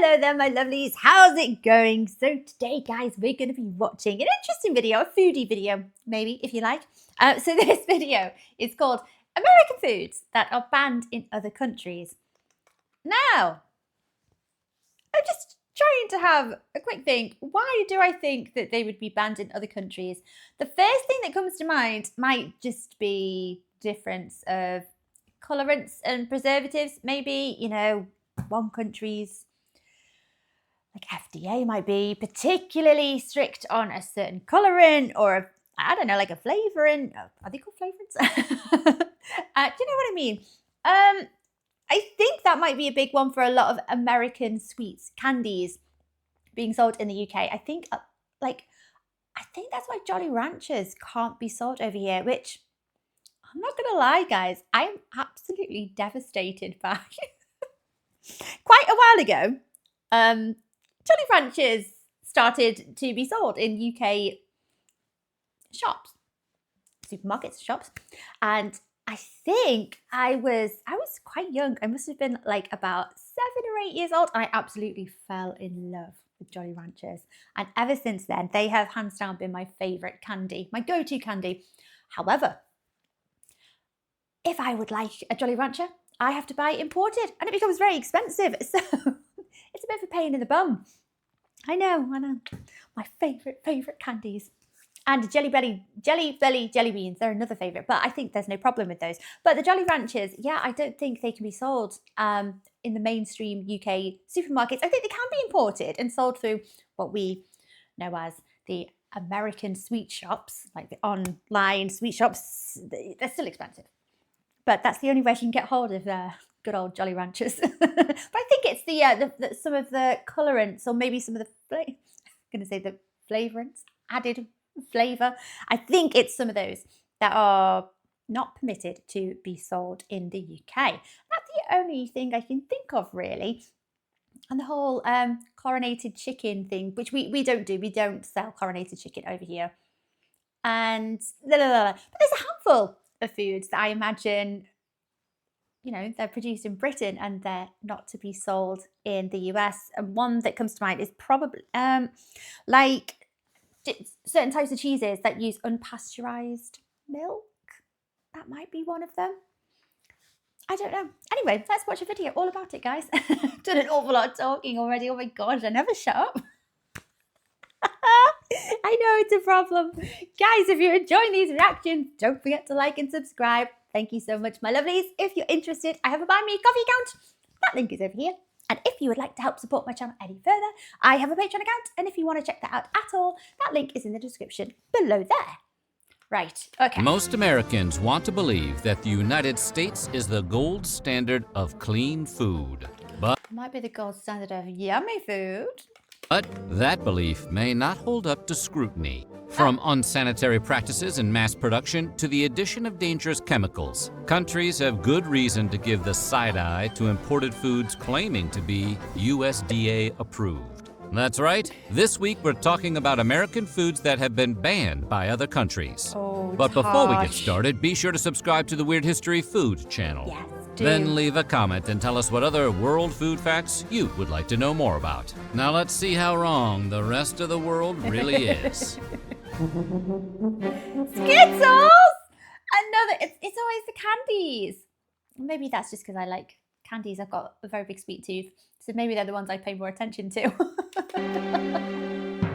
Hello there, my lovelies. How's it going? So today, guys, we're going to be watching an interesting video, a foodie video, maybe, if you like. So this video is called American Foods That Are Banned in Other Countries. Now, I'm just trying to have a quick think. Why do I think that they would be banned in other countries? The first thing that comes to mind might just be difference of colorants and preservatives. Maybe, you know, one country's like FDA might be particularly strict on a certain colorant or I don't know, like a flavorant. Are they called flavorants? Do you know what I mean? I think that might be a big one for a lot of American sweets, candies being sold in the UK. I think that's why Jolly Ranchers can't be sold over here, which I'm not going to lie, guys, I am absolutely devastated by. Quite a while ago, Jolly Ranchers started to be sold in UK shops, supermarkets, shops, and I think I was quite young. I must have been like about 7 or 8 years old. And I absolutely fell in love with Jolly Ranchers. And ever since then, they have hands down been my favourite candy, my go-to candy. However, if I would like a Jolly Rancher, I have to buy it imported and it becomes very expensive. So it's a bit of a pain in the bum. I know. My favourite candies. And Jelly Belly jelly beans, they're another favourite, but I think there's no problem with those. But the Jolly Ranchers, yeah, I don't think they can be sold in the mainstream UK supermarkets. I think they can be imported and sold through what we know as the American sweet shops, like the online sweet shops. They're still expensive. But that's the only way you can get hold of good old Jolly Ranchers. But I think it's the some of the colorants or maybe some of the, flavorants, added flavour. I think it's some of those that are not permitted to be sold in the UK. That's the only thing I can think of, really. And the whole chlorinated chicken thing, which we don't do. We don't sell chlorinated chicken over here. And but there's a handful of foods that I imagine, you know, they're produced in Britain and they're not to be sold in the US. And one that comes to mind is probably like certain types of cheeses that use unpasteurized milk. That might be one of them. I don't know. Anyway, let's watch a video all about it, guys. Done an awful lot of talking already. Oh my gosh, I never shut up. I know it's a problem. Guys, if you're enjoying these reactions, don't forget to like and subscribe. Thank you so much, my lovelies. If you're interested, I have a Buy Me Coffee account. That link is over here. And if you would like to help support my channel any further, I have a Patreon account. And if you want to check that out at all, that link is in the description below there. Right, okay. Most Americans want to believe that the United States is the gold standard of clean food. But It might be the gold standard of yummy food. that belief may not hold up to scrutiny. From unsanitary practices in mass production to the addition of dangerous chemicals, countries have good reason to give the side eye to imported foods claiming to be USDA approved. That's right. This week we're talking about American foods that have been banned by other countries. Oh, but before we get started, be sure to subscribe to the Weird History Food channel. Yes, do. Then leave a comment and tell us what other world food facts you would like to know more about. Now let's see how wrong the rest of the world really is. Skittles! Another, it's always the candies. Maybe that's just because I like candies. I've got a very big sweet tooth. So maybe they're the ones I pay more attention to.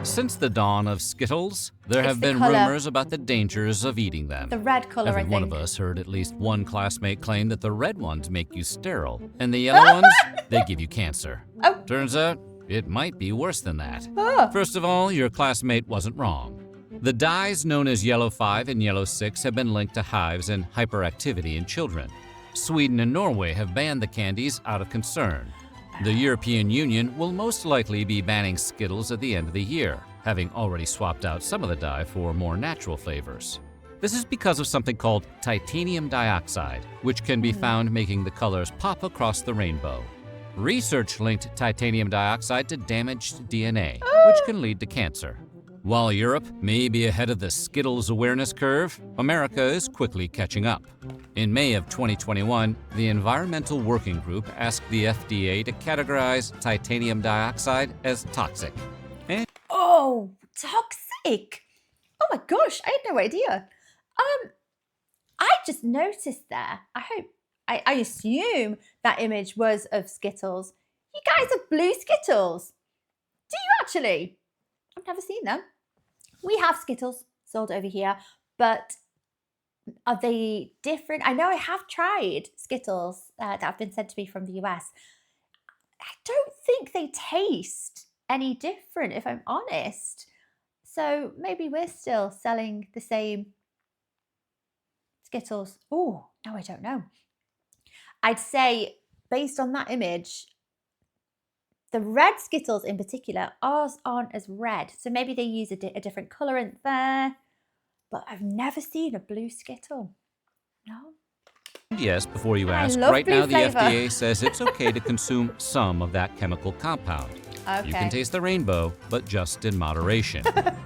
Since the dawn of Skittles, there have been rumors about the dangers of eating them. The red colour, Every I think. one of us heard at least one classmate claim that the red ones make you sterile, and the yellow ones, they give you cancer. Oh. Turns out, it might be worse than that. Oh. First of all, your classmate wasn't wrong. The dyes known as Yellow 5 and Yellow 6 have been linked to hives and hyperactivity in children. Sweden and Norway have banned the candies out of concern. The European Union will most likely be banning Skittles at the end of the year, having already swapped out some of the dye for more natural flavors. This is because of something called titanium dioxide, which can be found making the colors pop across the rainbow. Research linked titanium dioxide to damaged DNA, which can lead to cancer. While Europe may be ahead of the Skittles awareness curve, America is quickly catching up. In May of 2021, the Environmental Working Group asked the FDA to categorize titanium dioxide as toxic. Oh, toxic. Oh my gosh, I had no idea. I just noticed there. I assume that image was of Skittles. You guys have blue Skittles. Do you actually? I've never seen them. We have Skittles sold over here, but are they different? I know I have tried Skittles that have been sent to me from the US. I don't think they taste any different, if I'm honest. So maybe we're still selling the same Skittles. Oh, no, I don't know. I'd say, based on that image, the red Skittles in particular, ours aren't as red. So maybe they use a different colorant there. But I've never seen a blue Skittle. No. Yes, before you ask, love right blue now the flavor. FDA says it's okay to consume some of that chemical compound. Okay. You can taste the rainbow, but just in moderation.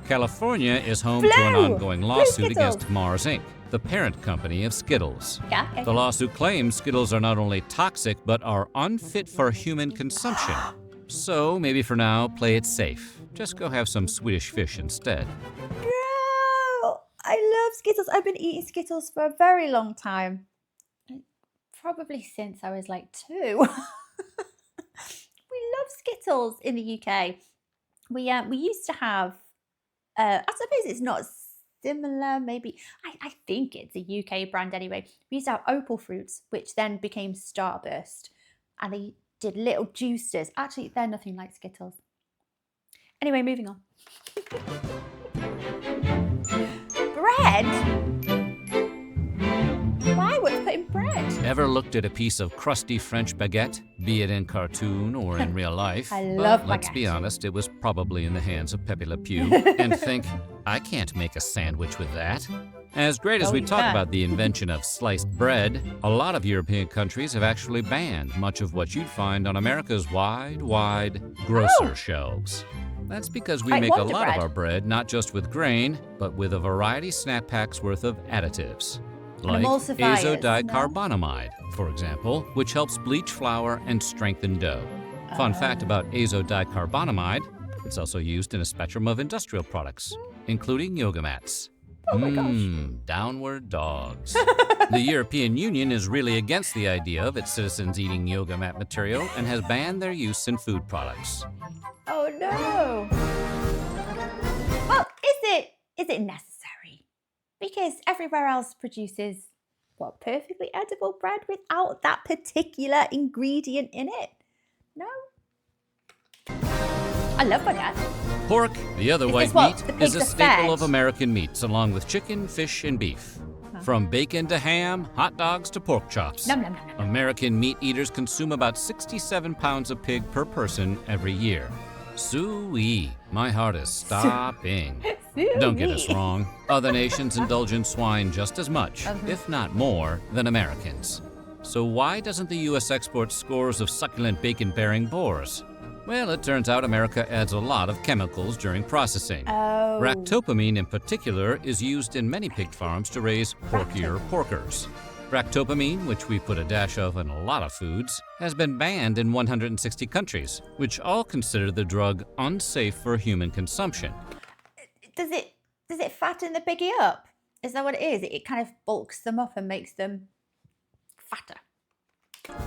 California is home to an Blue! ongoing Blue lawsuit Skittles. against Mars Inc., the parent company of Skittles. Yeah. Okay. The lawsuit claims Skittles are not only toxic, but are unfit for human consumption. So maybe for now, play it safe. Just go have some Swedish fish instead. No, I love Skittles. I've been eating Skittles for a very long time. Probably since I was like 2. We love Skittles in the UK. We used to have, I suppose it's not similar, maybe, I think it's a UK brand anyway. We used to have Opal Fruits, which then became Starburst. And they did little juicers. Actually, they're nothing like Skittles. Anyway, moving on. Bread? Why? What's put in bread? Ever looked at a piece of crusty French baguette, be it in cartoon or in real life? I love Let's be baguette. honest, it was probably in the hands of Pepe Le Pew, and think, I can't make a sandwich with that. As great as Oh, we you talk can. about the invention of sliced bread, a lot of European countries have actually banned much of what you'd find on America's wide grocer shelves. That's because we Like make a Wonder lot of Bread. our bread not just with grain, but with a variety snap packs worth of additives. Like emulsifiers, azodicarbonamide, for example, which helps bleach flour and strengthen dough. Fun fact about azodicarbonamide, it's also used in a spectrum of industrial products, including yoga mats. Oh my gosh. Downward dogs. The European Union is really against the idea of its citizens eating yoga mat material and has banned their use in food products. Oh no. Well, is it necessary? Because everywhere else produces what, perfectly edible bread without that particular ingredient in it. No. I love baguette. Pork, the other Is white this what meat, the is pigs a are staple fed? of American meats, along with chicken, fish, and beef. From bacon to ham, hot dogs to pork chops. Nom, nom, nom, nom, nom. American meat eaters consume about 67 pounds of pig per person every year. Soo-wee, my heart is stopping. Don't get us Soo-wee. wrong. Other nations indulge in swine just as much, if not more, than Americans. So why doesn't the U.S. export scores of succulent bacon-bearing boars? Well, it turns out America adds a lot of chemicals during processing. Oh. Ractopamine in particular is used in many pig farms to raise porkier porkers. Ractopamine, which we put a dash of in a lot of foods, has been banned in 160 countries, which all consider the drug unsafe for human consumption. Does it fatten the piggy up? Is that what it is? It kind of bulks them up and makes them fatter.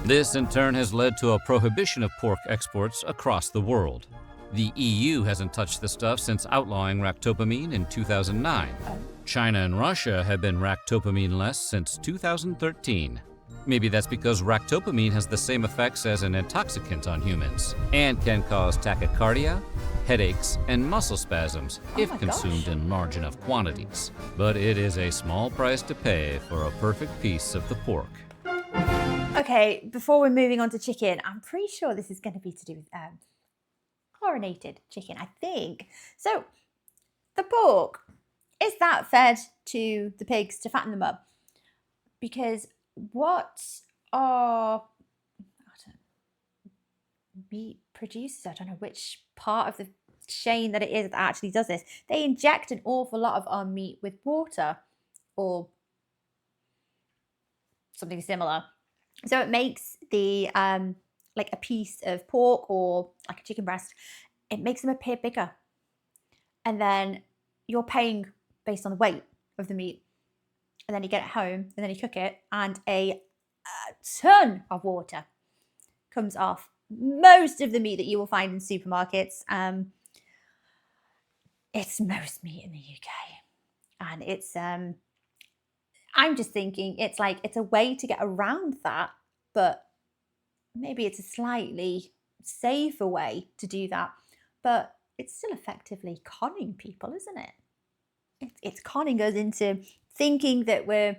This in turn has led to a prohibition of pork exports across the world. The EU hasn't touched the stuff since outlawing ractopamine in 2009. China and Russia have been ractopamine-less since 2013. Maybe that's because ractopamine has the same effects as an intoxicant on humans and can cause tachycardia, headaches, and muscle spasms if my consumed gosh. in large enough quantities. But it is a small price to pay for a perfect piece of the pork. Okay, before we're moving on to chicken, I'm pretty sure this is going to be to do with chlorinated chicken, I think. So the pork, is that fed to the pigs to fatten them up? Because what are meat producers? I don't know which part of the chain that it is that actually does this. They inject an awful lot of our meat with water or something similar. So it makes the, like a piece of pork or like a chicken breast, it makes them appear bigger. And then you're paying based on the weight of the meat. And then you get it home and then you cook it and a ton of water comes off most of the meat that you will find in supermarkets. It's most meat in the UK. And it's, I'm just thinking it's like, it's a way to get around that, but maybe it's a slightly safer way to do that. But it's still effectively conning people, isn't it? It's conning us into thinking that we're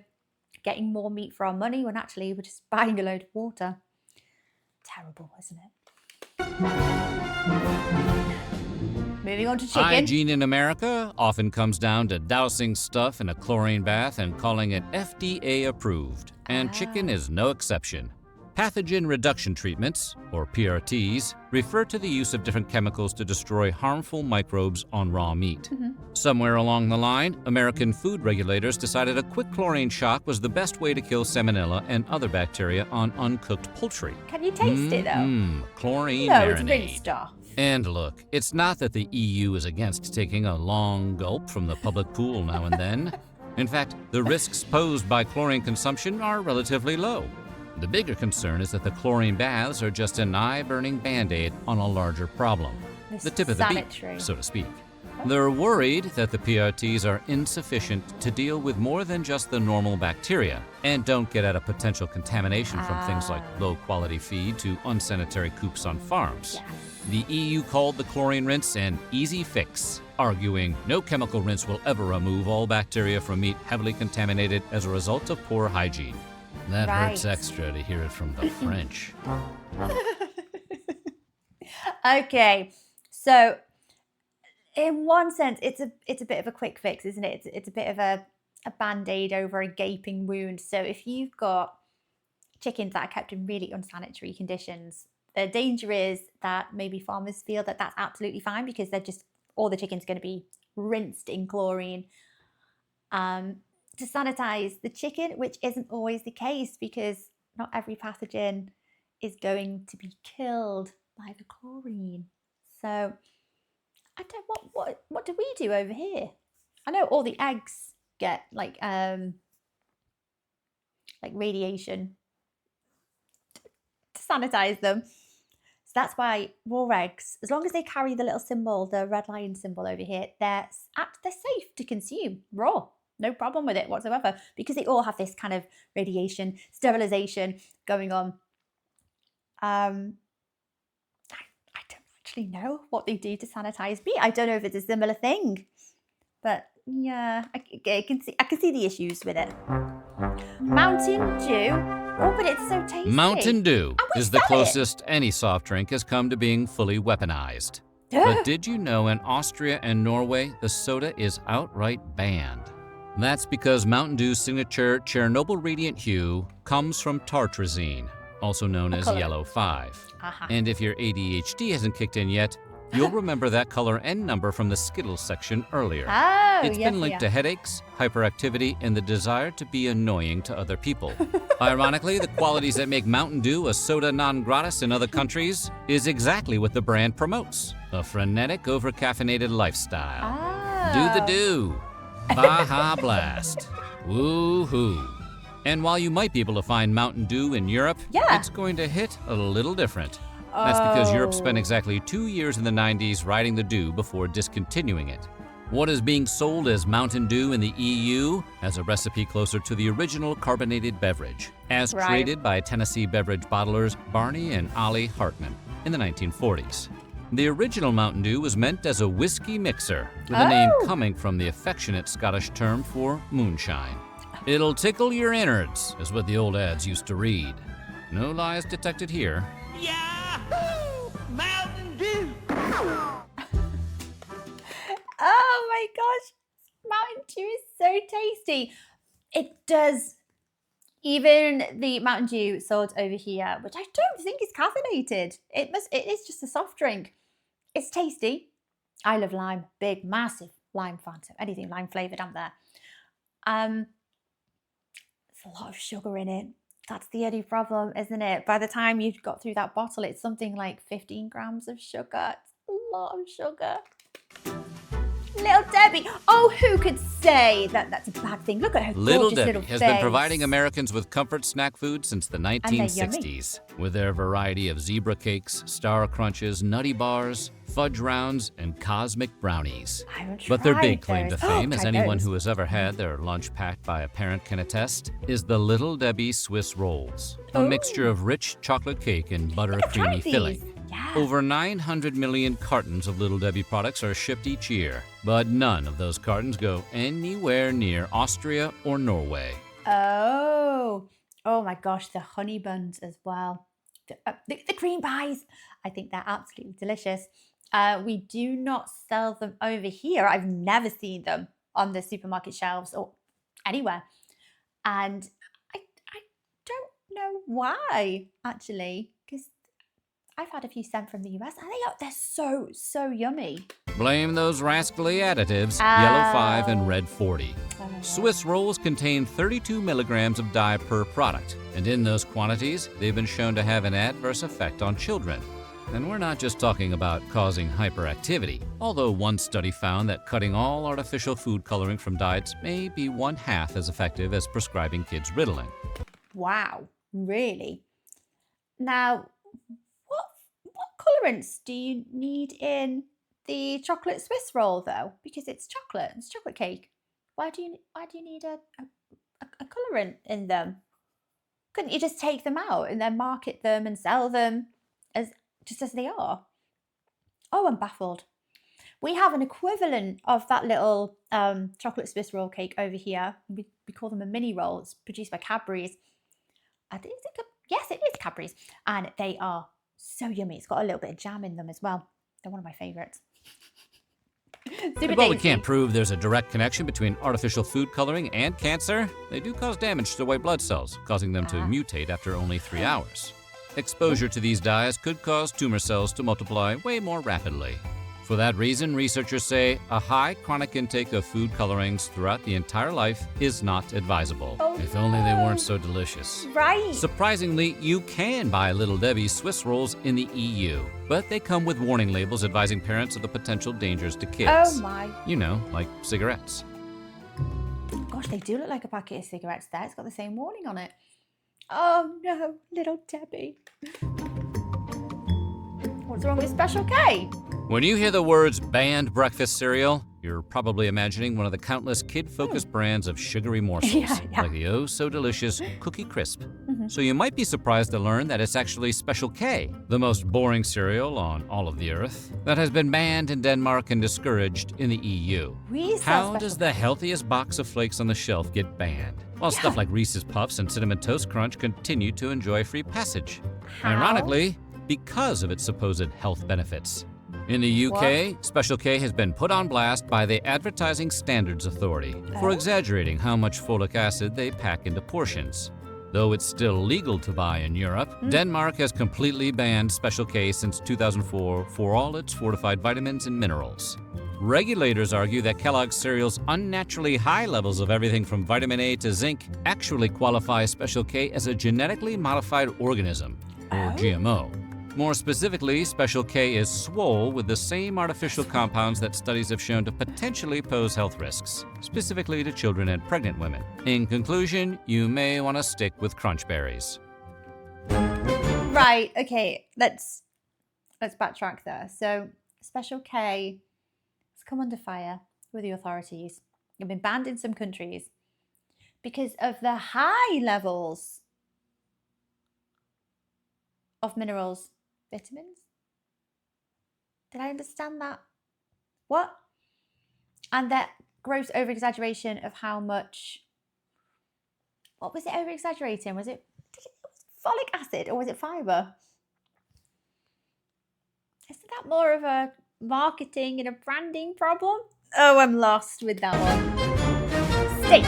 getting more meat for our money when actually we're just buying a load of water. Terrible, isn't it? Moving on to chicken. Hygiene in America often comes down to dousing stuff in a chlorine bath and calling it FDA approved, and chicken is no exception. Pathogen reduction treatments, or PRTs, refer to the use of different chemicals to destroy harmful microbes on raw meat. Somewhere along the line, American food regulators decided a quick chlorine shock was the best way to kill salmonella and other bacteria on uncooked poultry. Can you taste it though? Chlorine No, marinade. it's rinsed off. And look, it's not that the EU is against taking a long gulp from the public pool now and then. In fact, the risks posed by chlorine consumption are relatively low. The bigger concern is that the chlorine baths are just an eye-burning Band-Aid on a larger problem. The tip of the beak, so to speak. They're worried that the PRTs are insufficient to deal with more than just the normal bacteria and don't get at a potential contamination from things like low-quality feed to unsanitary coops on farms. The EU called the chlorine rinse an easy fix, arguing no chemical rinse will ever remove all bacteria from meat heavily contaminated as a result of poor hygiene. That hurts extra to hear it from the French. Okay, so in one sense, it's a bit of a quick fix, isn't it? It's a bit of a Band-Aid over a gaping wound. So if you've got chickens that are kept in really unsanitary conditions, the danger is that maybe farmers feel that that's absolutely fine because they're just, all the chicken's going to be rinsed in chlorine to sanitize the chicken, which isn't always the case because not every pathogen is going to be killed by the chlorine. So I don't, what do we do over here? I know all the eggs get like radiation to sanitize them. So that's why raw eggs, as long as they carry the little symbol, the red lion symbol over here, they're safe to consume raw. No problem with it whatsoever because they all have this kind of radiation, sterilization going on. I don't actually know what they do to sanitize meat. I don't know if it's a similar thing, but yeah, I can see the issues with it. Mountain Dew. Oh, but it's so tasty. Mountain Dew is the closest any soft drink has come to being fully weaponized. But did you know in Austria and Norway, the soda is outright banned? That's because Mountain Dew's signature Chernobyl radiant hue comes from tartrazine, also known as yellow 5. And if your ADHD hasn't kicked in yet, you'll remember that color and number from the Skittles section earlier. It's been linked to headaches, hyperactivity, and the desire to be annoying to other people. Ironically, the qualities that make Mountain Dew a soda non gratis in other countries is exactly what the brand promotes, a frenetic, over-caffeinated lifestyle. Do the do. Baja Blast. Woo-hoo. And while you might be able to find Mountain Dew in Europe, it's going to hit a little different. That's because Europe spent exactly 2 years in the 90s riding the dew before discontinuing it. What is being sold as Mountain Dew in the EU has a recipe closer to the original carbonated beverage, as created by Tennessee beverage bottlers Barney and Ollie Hartman in the 1940s. The original Mountain Dew was meant as a whiskey mixer, with the name coming from the affectionate Scottish term for moonshine. It'll tickle your innards, is what the old ads used to read. No lies detected here. Yahoo! Mountain Dew! Oh my gosh, Mountain Dew is so tasty. It does. Even the Mountain Dew sold over here, which I don't think is caffeinated. It is just a soft drink. It's tasty. I love lime, big, massive lime fan. So anything lime flavored, I'm there. There's a lot of sugar in it. That's the only problem, isn't it? By the time you've got through that bottle, it's something like 15 grams of sugar. It's a lot of sugar. Little Debbie. Oh, who could say that that's a bad thing? Look at her Little gorgeous Debbie little has face. been providing Americans with comfort snack food since the they're 1960s. With their variety of zebra cakes, star crunches, nutty bars, fudge rounds, and cosmic brownies. I haven't But their tried big claim to those. fame, as Tried anyone those. who has ever had their lunch packed by a parent can attest, is the Little Debbie Swiss Rolls, a Ooh. mixture of rich chocolate cake and I've buttercreamy tried these. filling. Yeah. Over 900 million cartons of Little Debbie products are shipped each year, but none of those cartons go anywhere near Austria or Norway. Oh my gosh, the honey buns as well. The cream pies. I think they're absolutely delicious. We do not sell them over here. I've never seen them on the supermarket shelves or anywhere. And I don't know why, actually, because I've had a few sent from the US and they're so yummy. Blame those rascally additives, yellow 5 and red 40. Swiss rolls contain 32 milligrams of dye per product, and in those quantities, they've been shown to have an adverse effect on children. And we're not just talking about causing hyperactivity, although one study found that cutting all artificial food coloring from diets may be 1/2 as effective as prescribing kids Ritalin. Wow, really? Now, what colorants do you need in the chocolate Swiss roll though? Because it's chocolate cake. Why do you need a colorant in them? Couldn't you just take them out and then market them and sell them just as they are? Oh, I'm baffled. We have an equivalent of that little chocolate Swiss roll cake over here. We call them a mini roll. It's produced by Cadbury's. Yes, it is Cadbury's. And they are so yummy. It's got a little bit of jam in them as well. They're one of my favorites. Super While we tasty. can't prove there's a direct connection between artificial food coloring and cancer, they do cause damage to white blood cells, causing them to mutate after only 3 hours. Exposure to these dyes could cause tumor cells to multiply way more rapidly. For that reason, researchers say a high chronic intake of food colorings throughout the entire life is not advisable. Oh, if only they no. weren't so delicious. Right. Surprisingly, you can buy Little Debbie's Swiss rolls in the EU, but they come with warning labels advising parents of the potential dangers to kids. Oh my. You know, like cigarettes. Gosh, they do look like a packet of cigarettes there. It's got the same warning on it. Oh no, little Debbie. What's wrong with Special K? When you hear the words banned breakfast cereal, you're probably imagining one of the countless kid-focused brands of sugary morsels, Yeah. like the oh-so-delicious Cookie Crisp. So you might be surprised to learn that it's actually Special K, the most boring cereal on all of the earth, that has been banned in Denmark and discouraged in the EU. We sell How Special does K. the healthiest box of flakes on the shelf get banned, while stuff like Reese's Puffs and Cinnamon Toast Crunch continue to enjoy free passage? How? Ironically, because of its supposed health benefits. In the UK, Special K has been put on blast by the Advertising Standards Authority for exaggerating how much folic acid they pack into portions. Though it's still legal to buy in Europe, Denmark has completely banned Special K since 2004 for all its fortified vitamins and minerals. Regulators argue that Kellogg's cereal's unnaturally high levels of everything from vitamin A to zinc actually qualify Special K as a genetically modified organism, or GMO. More specifically, Special K is swole with the same artificial compounds that studies have shown to potentially pose health risks, specifically to children and pregnant women. In conclusion, you may want to stick with crunch berries. Right, okay, let's backtrack there. So Special K has come under fire with the authorities. It's been banned in some countries because of the high levels of minerals, vitamins. Did I understand that? What? And that gross over-exaggeration of how much, what was it over-exaggerating? Was it folic acid or was it fiber? Isn't that more of a marketing and a branding problem? Oh, I'm lost with that one. Steak.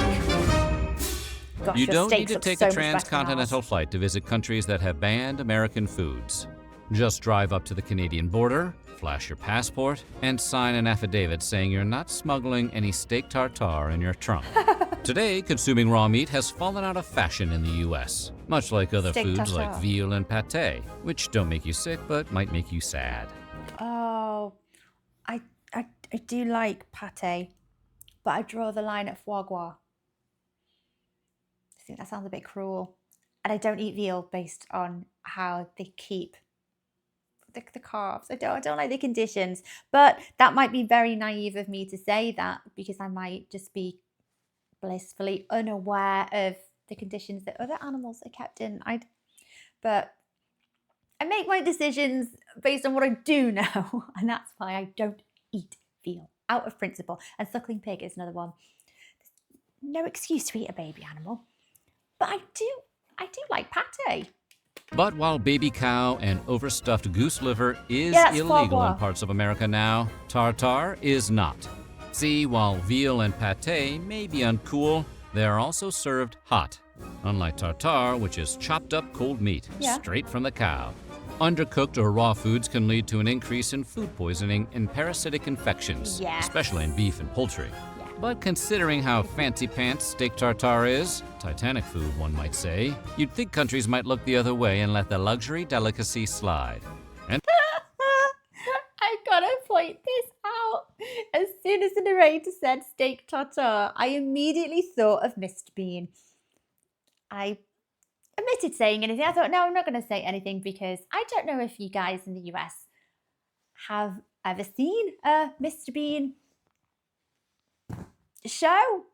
Gosh, You your don't need steaks to look take so a much better than transcontinental ours. flight to visit countries that have banned American foods. Just drive up to the Canadian border, flash your passport, and sign an affidavit saying you're not smuggling any steak tartare in your trunk. Today, consuming raw meat has fallen out of fashion in the US, much like other Steak foods tartare. like veal and pate, which don't make you sick but might make you sad. Oh, I do like pate, but I draw the line at foie gras. I think that sounds a bit cruel. And I don't eat veal based on how they keep the carbs. I don't like the conditions. But that might be very naive of me to say that, because I might just be blissfully unaware of the conditions that other animals are kept in. But I make my decisions based on what I do know, and that's why I don't eat veal out of principle. And suckling pig is another one. There's no excuse to eat a baby animal, but I do like pate. But while baby cow and overstuffed goose liver is that's foie illegal gras. in parts of America now, tartare is not. See, while veal and pate may be uncool, they are also served hot. Unlike tartare, which is chopped up cold meat, Yeah. straight from the cow. Undercooked or raw foods can lead to an increase in food poisoning and parasitic infections, Yes. especially in beef and poultry. Yeah. But considering how fancy pants steak tartare is, Titanic food one might say, you'd think countries might look the other way and let the luxury delicacy slide. And I gotta point this out. As soon as the narrator said steak tartare, I immediately thought of Mr. Bean. I omitted saying anything. I thought, no, I'm not going to say anything, because I don't know if you guys in the US have ever seen a Mr. Bean show.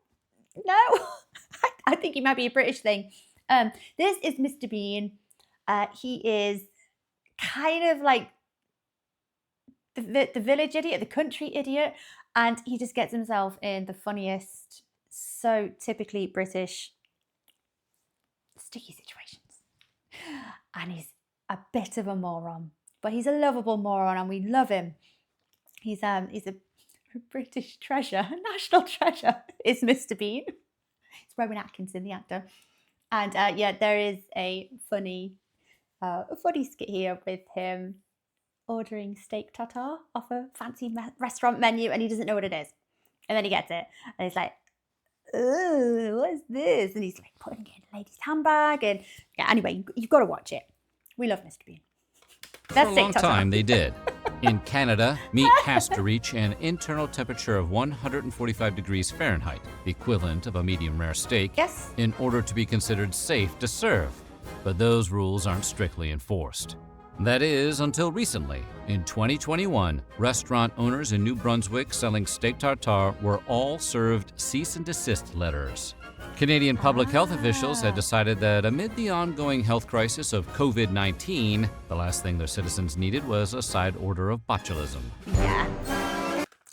No, I think it might be a British thing. This is Mr. Bean. He is kind of like the village idiot, the country idiot, and he just gets himself in the funniest, so typically British sticky situations. And he's a bit of a moron, but he's a lovable moron, and we love him. He's a British treasure, a national treasure is Mr. Bean. It's Rowan Atkinson, the actor. And yeah, there is a funny skit here with him ordering steak tartare off a fancy restaurant menu, and he doesn't know what it is. And then he gets it, and he's like, "Oh, what is this?" And he's like putting it in a lady's handbag. And yeah, anyway, you've got to watch it. We love Mr. Bean. for a long time they did. In Canada, meat has to reach an internal temperature of 145 degrees Fahrenheit, the equivalent of a medium rare steak, Yes. in order to be considered safe to serve. But those rules aren't strictly enforced. That is, until recently. In 2021, restaurant owners in New Brunswick selling steak tartare were all served cease and desist letters. Canadian public health officials had decided that amid the ongoing health crisis of COVID-19, the last thing their citizens needed was a side order of botulism. Yeah.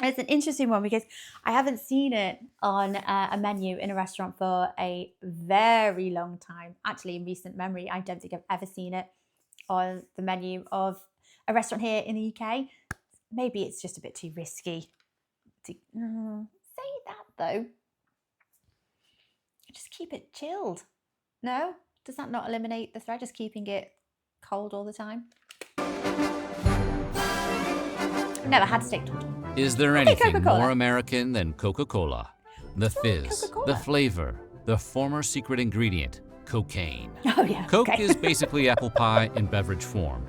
It's an interesting one, because I haven't seen it on a menu in a restaurant for a very long time. Actually, in recent memory, I don't think I've ever seen it on the menu of a restaurant here in the UK. Maybe it's just a bit too risky to say that, though. Just keep it chilled. No? Does that not eliminate the threat, just keeping it cold all the time? I've never had steak tartare. Is there anything Coca-Cola. more American than Coca-Cola? The fizz, Coca-Cola. the flavor, the former secret ingredient, cocaine. Oh, yeah. Coke okay. is basically apple pie in beverage form.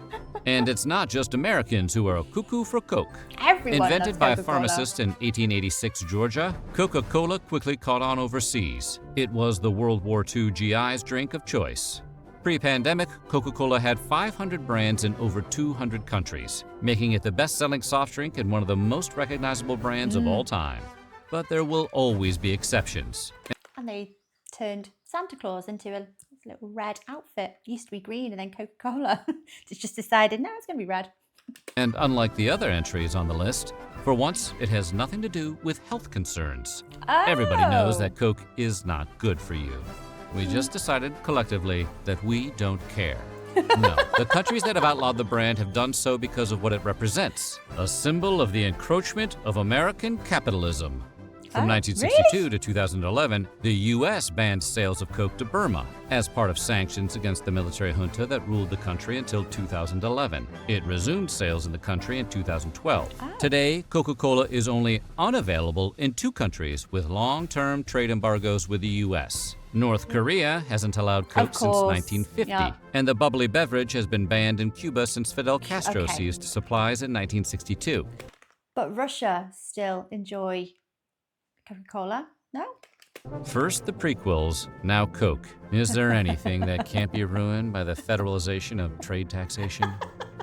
And it's not just Americans who are cuckoo for Coke. Everyone Invented loves by a Coca-Cola. pharmacist in 1886 Georgia, Coca-Cola quickly caught on overseas. It was the World War II GI's drink of choice. Pre-pandemic, Coca-Cola had 500 brands in over 200 countries, making it the best-selling soft drink and one of the most recognizable brands of all time. But there will always be exceptions. And they turned Santa Claus into a little red outfit. It used to be green, and then Coca-Cola just decided, no, it's going to be red. And unlike the other entries on the list, for once, it has nothing to do with health concerns. Everybody knows that Coke is not good for you. We just decided collectively that we don't care. No, the countries that have outlawed the brand have done so because of what it represents, a symbol of the encroachment of American capitalism. From Oh, 1962 really? to 2011, the U.S. banned sales of Coke to Burma as part of sanctions against the military junta that ruled the country until 2011. It resumed sales in the country in 2012. Oh. Today, Coca-Cola is only unavailable in 2 countries with long-term trade embargoes with the U.S. North Korea hasn't allowed Coke since course, 1950, yeah. and the bubbly beverage has been banned in Cuba since Fidel Castro Okay. seized supplies in 1962. But Russia still enjoy Coca-Cola? No? First the prequels, now Coke. Is there anything that can't be ruined by the federalization of trade taxation?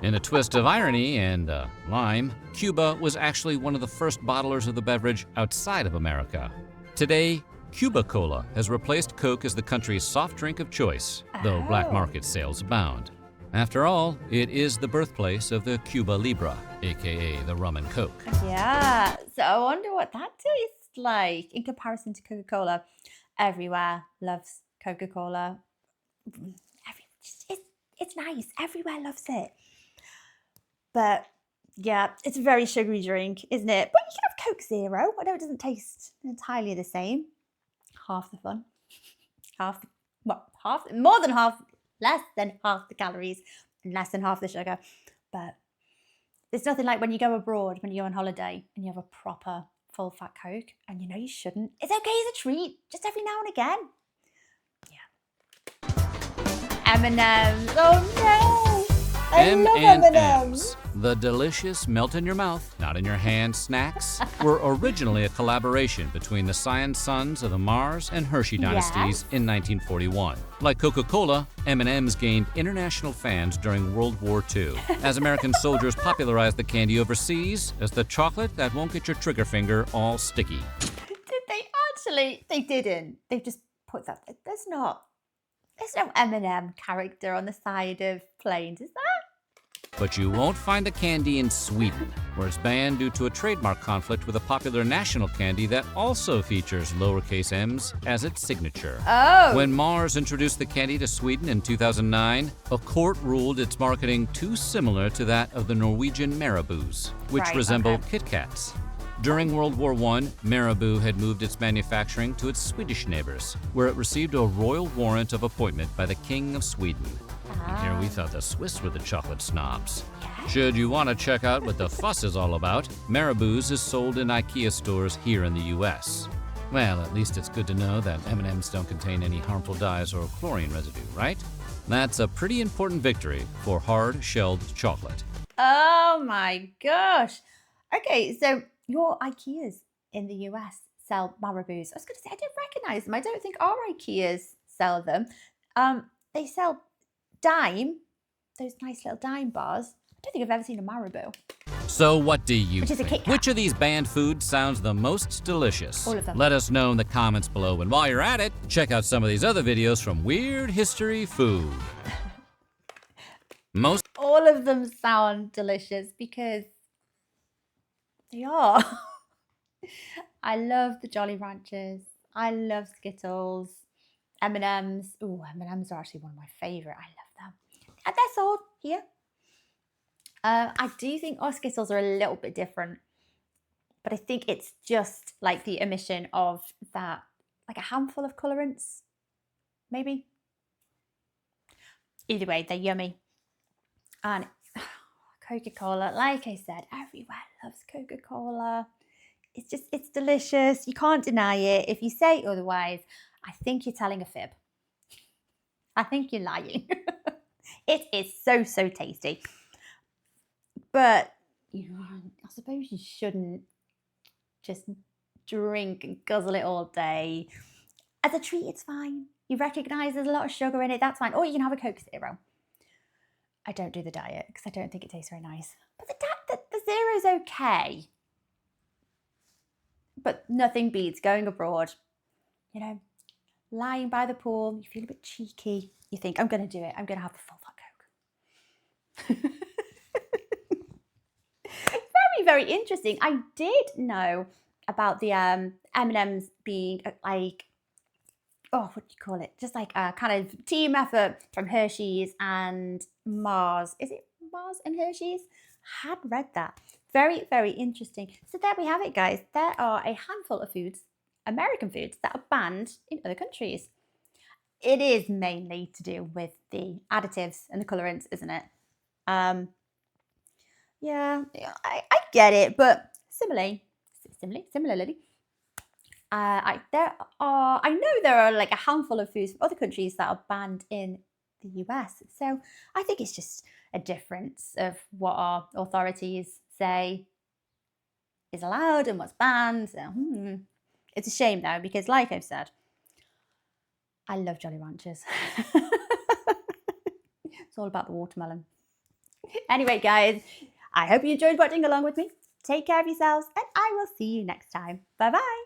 In a twist of irony and lime, Cuba was actually one of the first bottlers of the beverage outside of America. Today, Cuba Cola has replaced Coke as the country's soft drink of choice, though black Oh. market sales abound. After all, it is the birthplace of the Cuba Libre, aka the rum and Coke. Yeah. So I wonder what that tastes like in comparison to Coca-Cola. Everywhere loves Coca-Cola. It's nice. Everywhere loves it. But yeah, it's a very sugary drink, isn't it? But you can have Coke Zero. I know it doesn't taste entirely the same. Half the fun. More than half, less than half the calories, and less than half the sugar. But there's nothing like when you go abroad, when you go on holiday and you have a proper full fat Coke, and you know you shouldn't. It's okay as a treat, just every now and again. Yeah. M&M's. Oh no! I love M&M's. The delicious melt-in-your-mouth, not-in-your-hand snacks were originally a collaboration between the Scion Sons of the Mars and Hershey dynasties in 1941. Like Coca-Cola, M&M's gained international fans during World War II, as American soldiers popularized the candy overseas as the chocolate that won't get your trigger finger all sticky. Did they actually? They didn't. They just put that. There's no M&M character on the side of planes, is there? But you won't find the candy in Sweden, where it's banned due to a trademark conflict with a popular national candy that also features lowercase m's as its signature. Oh. When Mars introduced the candy to Sweden in 2009, a court ruled its marketing too similar to that of the Norwegian Marabous, which Right, resemble okay. Kit Kats. During World War I, Marabou had moved its manufacturing to its Swedish neighbors, where it received a royal warrant of appointment by the King of Sweden. And here we thought the Swiss were the chocolate snobs. Should you want to check out what the fuss is all about, Marabou's is sold in IKEA stores here in the US. Well, at least it's good to know that M&Ms don't contain any harmful dyes or chlorine residue, right? That's a pretty important victory for hard-shelled chocolate. Oh my gosh. Okay, so your IKEAs in the US sell Marabous. I was going to say, I don't recognize them. I don't think our IKEAs sell them. They sell Dime, those nice little Dime bars. I don't think I've ever seen a Marabou. So what do you Which is a think? Kit Kat. Which of these banned foods sounds the most delicious? All of them. Let us know in the comments below. And while you're at it, check out some of these other videos from Weird History Food. All of them sound delicious because they are. I love the Jolly Ranchers. I love Skittles. M&M's. Oh, M&M's are actually one of my favourite. I love them. And they're sold here. I do think our Skittles are a little bit different. But I think it's just like the omission of that, like a handful of colorants, maybe. Either way, they're yummy. And Coca-Cola, like I said, everywhere loves Coca-Cola. It's delicious. You can't deny it. If you say otherwise, I think you're telling a fib. I think you're lying. It is so, so tasty. But I suppose you shouldn't just drink and guzzle it all day. As a treat, it's fine. You recognise there's a lot of sugar in it, that's fine. Or you can have a Coke Zero. I don't do the diet because I don't think it tastes very nice. But the Zero's okay. But nothing beats going abroad, lying by the pool, you feel a bit cheeky. You think, I'm going to do it. I'm going to have the full fat Coke. Very, very interesting. I did know about the M&Ms being like, what do you call it? Just like a kind of team effort from Hershey's and Mars. Is it Mars and Hershey's? I had read that. Very, very interesting. So there we have it, guys. There are a handful of foods, American foods, that are banned in other countries. It is mainly to do with the additives and the colorants, isn't it? Yeah, I get it, but similarly, I know there are like a handful of foods from other countries that are banned in the US. So I think it's just a difference of what our authorities say is allowed and what's banned. So it's a shame though, because like I've said, I love Jolly Ranchers. It's all about the watermelon. Anyway, guys, I hope you enjoyed watching along with me. Take care of yourselves, and I will see you next time. Bye bye.